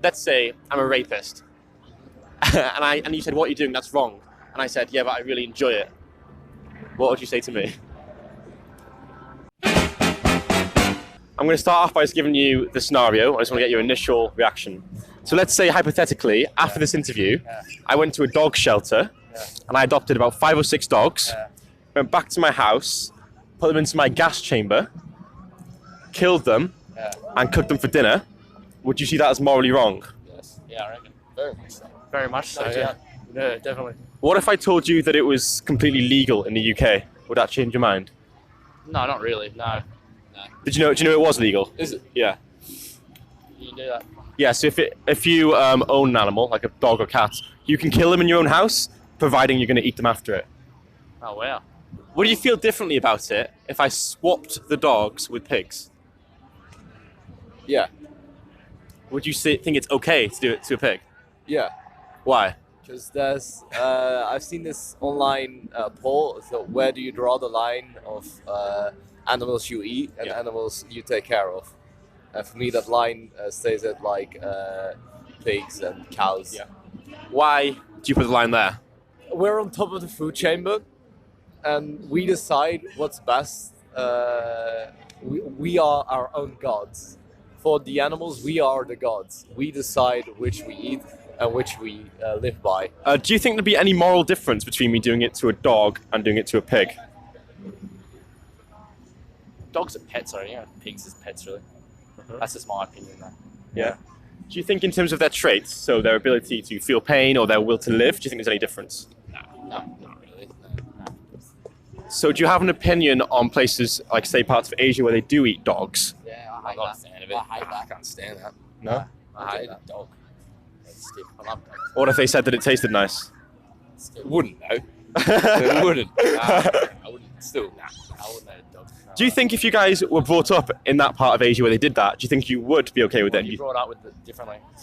let's say I'm a rapist, and you said, what are you doing? That's wrong. And I said, yeah, but I really enjoy it. What would you say to me? I'm going to start off by just giving you the scenario. I just want to get your initial reaction. So let's say, hypothetically, after this interview, I went to a dog shelter and I adopted about 5 or 6 dogs, went back to my house, put them into my gas chamber, killed them, and cooked them for dinner. Would you see that as morally wrong? Yes. Yeah, I reckon. Very much so. Very much so, yeah. Yeah, definitely. What if I told you that it was completely legal in the UK? Would that change your mind? No, not really, no. Do you know it was legal? Is it? Yeah. You can do that. Yeah, so if you own an animal, like a dog or cat, you can kill them in your own house, providing you're going to eat them after it. Oh, wow. Would you feel differently about it if I swapped the dogs with pigs? Yeah. Would you think it's okay to do it to a pig? Yeah. Why? Because there's, I've seen this online poll. So where do you draw the line of animals you eat and animals you take care of? And for me, that line stays at like pigs and cows. Yeah. Why do you put the line there? We're on top of the food chamber, and we decide what's best. We are our own gods. For the animals, we are the gods. We decide which we eat and which we live by. Do you think there'd be any moral difference between me doing it to a dog and doing it to a pig? Dogs are pets, though, yeah. Pigs as pets, really. That's just my opinion, though. Yeah. Do you think in terms of their traits, so their ability to feel pain or their will to live, do you think there's any difference? No, not really. No. So do you have an opinion on places like, say, parts of Asia where they do eat dogs? Yeah, I'm not a fan of it. I hate that. I can't stand that. No? I hate that dog. It's stiff. I love dogs. What if they said that it tasted nice? It wouldn't, though. It wouldn't. I wouldn't. Still, nah. I wouldn't eat a dog. No. Do you think if you guys were brought up in that part of Asia where they did that, do you think you would be okay with Well, it? you brought up with it differently. It's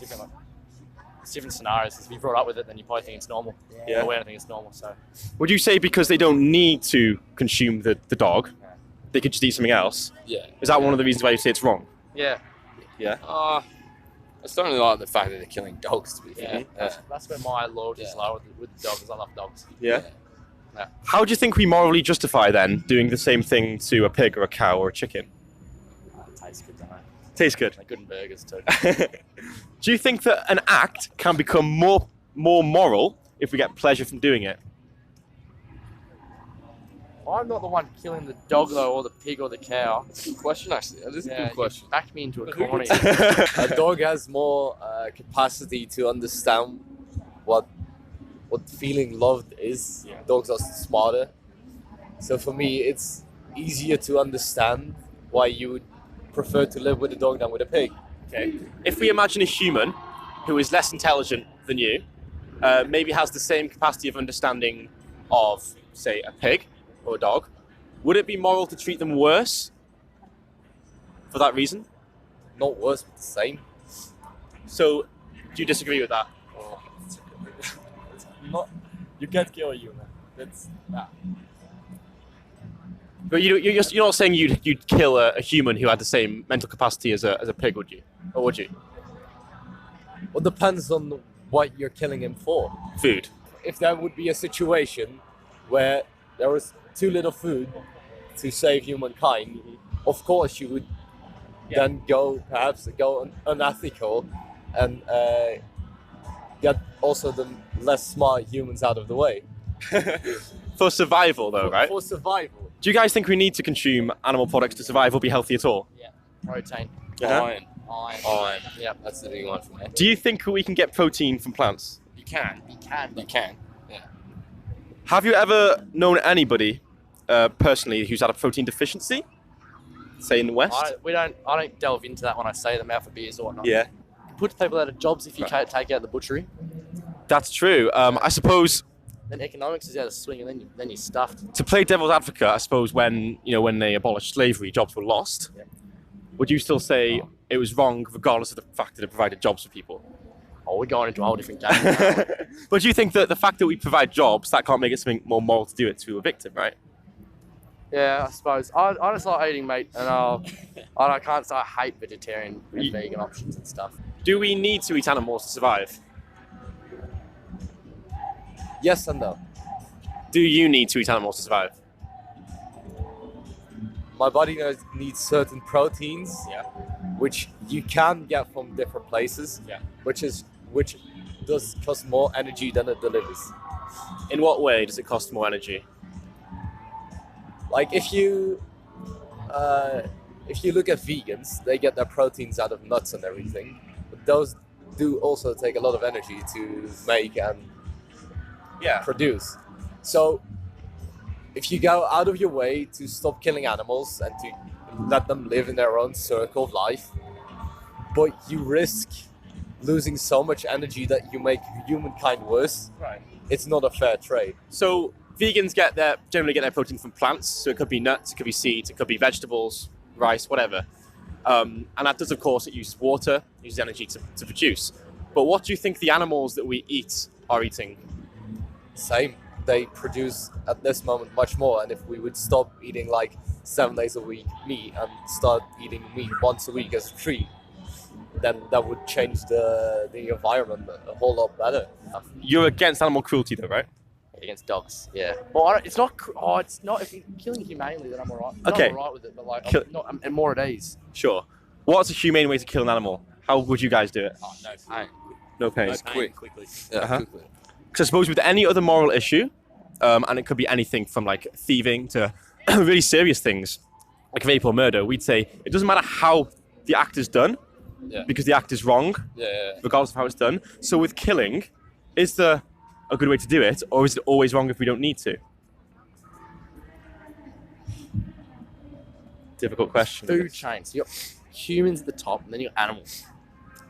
different scenarios. If you brought up with it, then you probably think it's normal. Yeah. Or we don't think it's normal, so. Would you say because they don't need to consume the dog, they could just eat something else? Yeah. Is that one of the reasons why you say it's wrong? Yeah. Yeah. I just don't really like the fact that they're killing dogs, to be fair. That's where my loyalty is low with the dogs. I love dogs. Yeah. Yeah. How do you think we morally justify then doing the same thing to a pig or a cow or a chicken? It tastes good, don't it? Tastes good. They're good in burgers too. Do you think that an act can become more moral if we get pleasure from doing it? I'm not the one killing the dog though, or the pig or the cow. That's a good question, actually. That is a good question. You backed me into a corner. A dog has more capacity to understand what feeling loved is. Yeah. Dogs are smarter. So for me, it's easier to understand why you would prefer to live with a dog than with a pig. Okay. If we imagine a human who is less intelligent than you, maybe has the same capacity of understanding of, say, a pig or a dog, would it be moral to treat them worse for that reason? Not worse, but the same. So, do you disagree with that? Not, you can't kill a human. That's But you're not saying you'd kill a human who had the same mental capacity as a pig, would you? Or would you? Well, depends on what you're killing him for. Food. If there would be a situation where there was too little food to save humankind, of course you would then perhaps go unethical and get also the less smart humans out of the way. For survival, though, right? For survival. Do you guys think we need to consume animal products to survive or be healthy at all? Yeah. Protein. Iron. Iron. Yep, that's the big one for me. Do you think we can get protein from plants? You can. You can. Yeah. Have you ever known anybody personally who's had a protein deficiency? Say in the West? I don't delve into that when I say them out for beers or whatnot. Yeah. Put people out of jobs if you Right. take out the butchery. That's true. I suppose Then economics is out of swing, and then you're stuffed. to play devil's advocate, I suppose when they abolished slavery, jobs were lost. Yeah. Would you still say it was wrong, regardless of the fact that it provided jobs for people? Oh, we're going into a whole different game. But do you think that the fact that we provide jobs, that can't make it something more moral to do it to a victim, right? Yeah, I suppose. I just like eating meat, and I can't say I hate vegetarian and vegan options and stuff. Do we need to eat animals to survive? Yes and no. Do you need to eat animals to survive? My body needs certain proteins, Yeah. which you can get from different places, Yeah. which does cost more energy than it delivers. In what way does it cost more energy? Like if you look at vegans, they get their proteins out of nuts and everything, but those do also take a lot of energy to make and Yeah. produce. So if you go out of your way to stop killing animals and to let them live in their own circle of life, but you risk losing so much energy that you make humankind worse, Right. it's not a fair trade. So vegans generally get their protein from plants. So it could be nuts, it could be seeds, it could be vegetables, rice, whatever. And that does, of course, it uses water, uses energy to produce. But what do you think the animals that we eat are eating? Same. They produce at this moment much more, and if we would stop eating like 7 days a week meat and start eating meat once a week as a treat, then that would change the environment a whole lot better. You're against animal cruelty, though, right? Against dogs, yeah. Well, it's not. It's not. If you're killing humanely, then I'm alright. Okay. I'm alright with it, but like, Kill- I'm more at ease. Sure. What's a humane way to kill an animal? How would you guys do it? Oh, no pain. No pain. That's quick. Quickly. Yeah, Uh-huh. quickly. Because I suppose with any other moral issue, and it could be anything from like thieving to really serious things, like rape or murder, we'd say it doesn't matter how the act is done, Yeah. because the act is wrong, Yeah. regardless of how it's done. So with killing, is there a good way to do it, or is it always wrong if we don't need to? Difficult question. Food chain. So you got humans at the top, and then you got animals.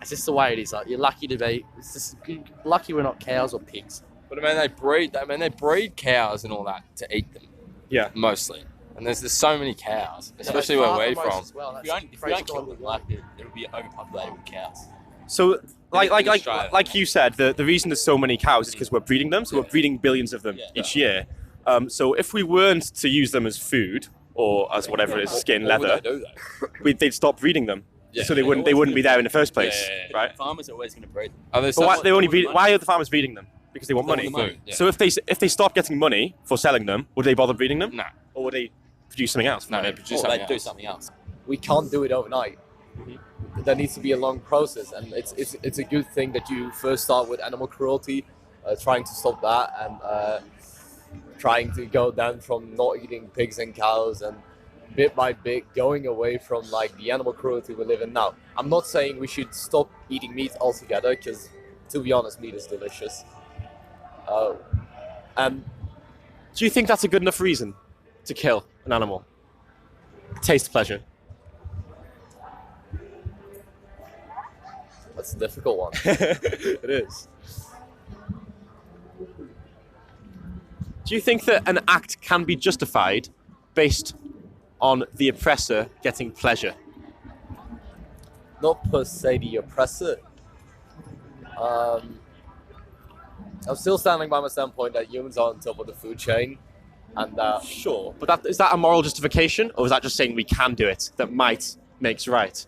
It's just the way it is. Like, you're lucky to be. It's just lucky we're not cows or pigs. But I mean, they breed cows and all that to eat them. Yeah. Mostly. And there's so many cows, especially They where farm we're them most from. as well. If That's you don't crazy kill God. them, like it'll be overpopulated with cows. So, In Australia. like you said, the reason there's so many cows is because we're breeding them. So we're breeding billions of them each year. So if we weren't to use them as food or as whatever it is, skin, What would leather, they do, though? they'd stop breeding them. Yeah. So they wouldn't be there in the first place, Yeah. right? Farmers are always going to breed. Are there But why, some- why are the farmers breeding them? Because they want They money. want the money, yeah. So if they stop getting money for selling them, would they bother breeding them? No. Or would they produce something else? No, they produce Or something they do else. something else. We can't do it overnight. There needs to be a long process, and it's a good thing that you first start with animal cruelty, trying to stop that, and trying to go down from not eating pigs and cows, and bit by bit going away from like the animal cruelty we live in now. I'm not saying we should stop eating meat altogether, because to be honest, meat is delicious. And Do you think that's a good enough reason to kill an animal? Taste pleasure. that's a difficult one. It is. Do you think that an act can be justified based on the oppressor getting pleasure? Not per se the oppressor. I'm still standing by my standpoint that humans are on top of the food chain, and Sure, but is that a moral justification, or is that just saying we can do it, that might makes right?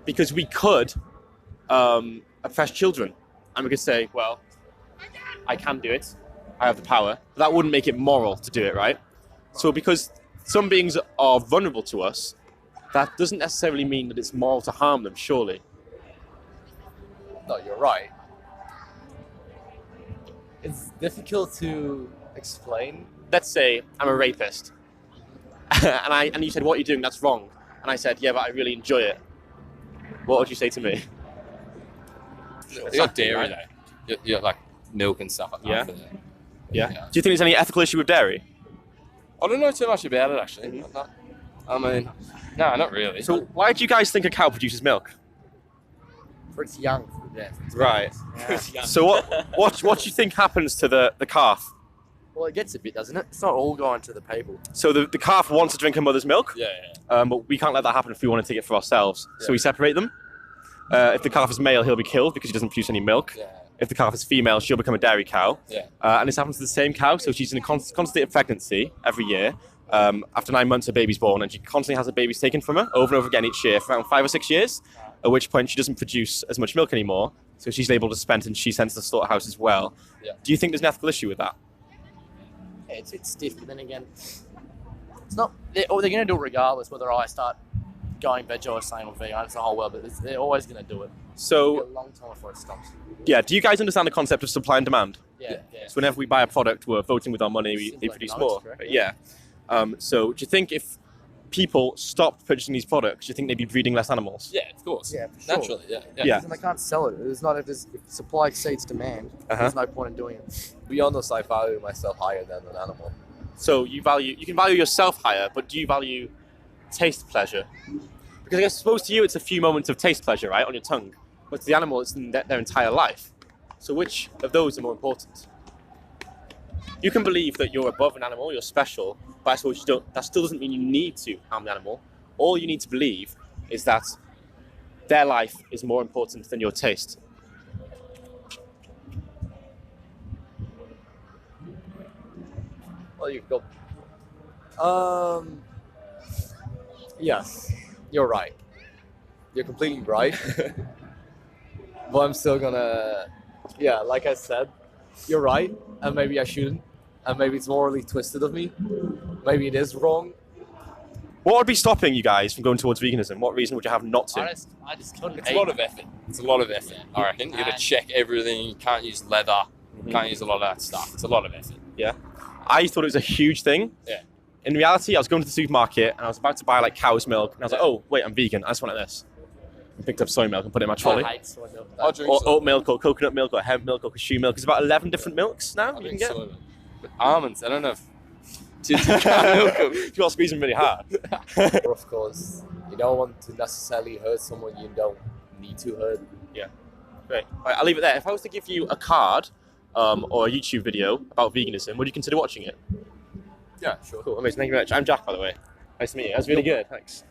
Because we could oppress children, and we could say, well, I can do it, I have the power, but that wouldn't make it moral to do it, right? So because some beings are vulnerable to us, that doesn't necessarily mean that it's moral to harm them, surely. no, you're right. It's difficult to explain. Let's say I'm a rapist, and you said, what are you doing, that's wrong. And I said, yeah, but I really enjoy it. What would you say to me? You got dairy, right? though. You got like milk and stuff like that. Yeah. For that. Yeah. Yeah. Do you think there's any ethical issue with dairy? I don't know too much about it, actually. Mm-hmm. I mean, no, not really. So why do you guys think a cow produces milk? For it's young. Yeah. Right. Yeah. So what do you think happens to the calf? Well, it gets a bit, doesn't it? It's not all going to the people. So the calf wants to drink her mother's milk, yeah, yeah. but we can't let that happen if we want to take it for ourselves. So we separate them. If the calf is male, he'll be killed because he doesn't produce any milk. Yeah. If the calf is female, she'll become a dairy cow. Yeah. And this happens to the same cow, so she's in a constant state of pregnancy every year. After 9 months, her baby's born, and she constantly has her babies taken from her over and over again each year for around 5 or 6 years. at which point she doesn't produce as much milk anymore, so she's able to spend and she sends to the slaughterhouse as well. Yeah. Do you think there's an ethical issue with that? Yeah, it's a bit stiff, but then again, it's not. They're going to do it regardless whether I start going veg or staying vegan. It's the whole world, but they're always going to do it. It'll be a So, long time before it stops. yeah, do you guys understand the concept of supply and demand? Yeah. So whenever we buy a product, we're voting with our money, Seems they like produce knowledge, more. correct? But yeah. So do you think if people stopped purchasing these products, do you think they'd be breeding less animals? Yeah, of course. Yeah, for sure. Naturally, yeah. Yeah. And they can't sell it. It's not if supply exceeds demand. There's no point in doing it. To be honest, I value myself higher than an animal. So you can value yourself higher, but do you value taste pleasure? Because I suppose to you it's a few moments of taste pleasure, right, on your tongue. But to the animal, it's their entire life. So which of those are more important? You can believe that you're above an animal, you're special, but I suppose that still doesn't mean you need to harm the animal. All you need to believe is that their life is more important than your taste. Well, you've got. Yes, you're right. You're completely right. But I'm still gonna. Yeah, like I said, you're right, and maybe I shouldn't, and maybe it's morally twisted of me. Maybe it is wrong. What would be stopping you guys from going towards veganism? What reason would you have not to? I just couldn't It's a eat. lot of effort. It's a lot of effort, I reckon. You got to check everything. You can't use leather. You can't use a lot of that stuff. It's a lot of effort. Yeah. I thought it was a huge thing. Yeah. In reality, I was going to the supermarket and I was about to buy like cow's milk, and I was like, oh, wait, I'm vegan. I just want this. I picked up soy milk and put it in my trolley. I hate soy milk. I drink Or soy oat milk, or coconut milk, or hemp milk, or cashew milk. There's about 11 different milks now I you can drink get. soy milk. But almonds, I don't know if kids can milk them. You gotta squeeze them really hard. Or of course, you don't want to necessarily hurt someone you don't need to hurt. Great. All right, I'll leave it there. If I was to give you a card or a YouTube video about veganism, would you consider watching it? Yeah, sure. Cool, amazing. Thank you very much. I'm Jack, by the way. Nice to meet you. That was really good. Thanks.